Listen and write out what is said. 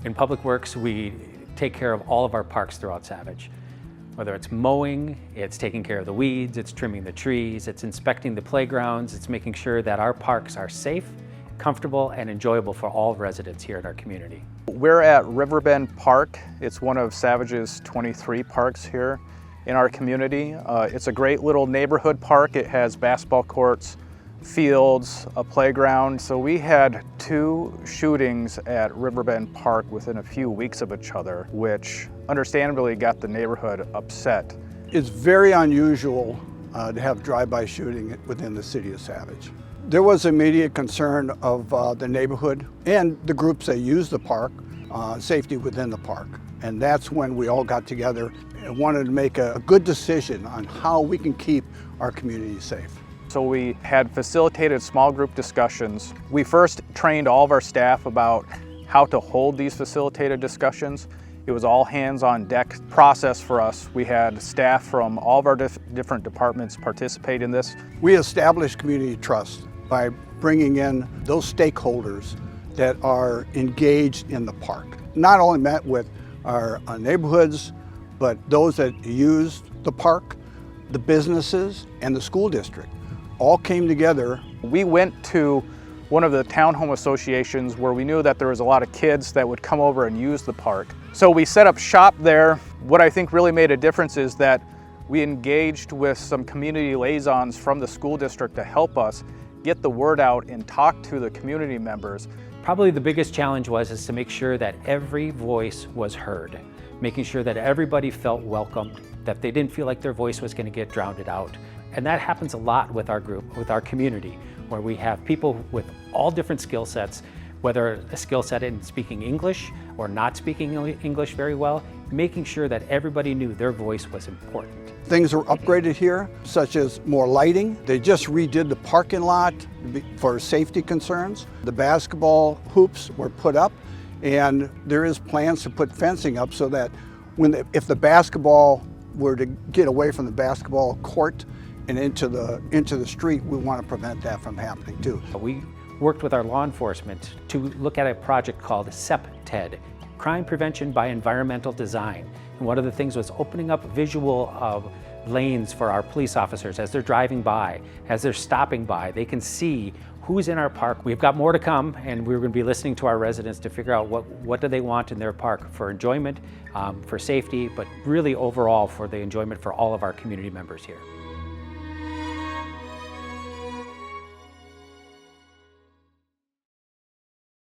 In Public Works, we take care of all of our parks throughout Savage. Whether it's mowing, it's taking care of the weeds, it's trimming the trees, it's inspecting the playgrounds, it's making sure that our parks are safe, comfortable, and enjoyable for all residents here in our community. We're at Riverbend Park. It's one of Savage's 23 parks here in our community. It's a great little neighborhood park. It has basketball courts, fields, a playground. So we had 2 shootings at Riverbend Park within a few weeks of each other, which understandably got the neighborhood upset. It's very unusual to have drive-by shooting within the city of Savage. There was immediate concern of the neighborhood and the groups that use the park, safety within the park. And that's when we all got together and wanted to make a good decision on how we can keep our community safe. So we had facilitated small group discussions. We first trained all of our staff about how to hold these facilitated discussions. It was all hands on deck process for us. We had staff from all of our different departments participate in this. We established community trust by bringing in those stakeholders that are engaged in the park. Not only met with our neighborhoods, but those that use the park, the businesses, and the school district all came together. We went to one of the townhome associations where we knew that there was a lot of kids that would come over and use the park. So we set up shop there. What I think really made a difference is that we engaged with some community liaisons from the school district to help us get the word out and talk to the community members. Probably the biggest challenge was to make sure that every voice was heard, making sure that everybody felt welcomed, that they didn't feel like their voice was going to get drowned out. And that happens a lot with our group, with our community, where we have people with all different skill sets, whether a skill set in speaking English or not speaking English very well, making sure that everybody knew their voice was important. Things are upgraded here, such as more lighting. They just redid the parking lot for safety concerns. The basketball hoops were put up, and there is plans to put fencing up so that if the basketball were to get away from the basketball court and into the street, we want to prevent that from happening too. We worked with our law enforcement to look at a project called CEPTED, Crime Prevention by Environmental Design. And one of the things was opening up visual of lanes for our police officers as they're driving by, as they're stopping by. They can see who's in our park. We've got more to come, and we're going to be listening to our residents to figure out what do they want in their park for enjoyment, for safety, but really overall for the enjoyment for all of our community members here.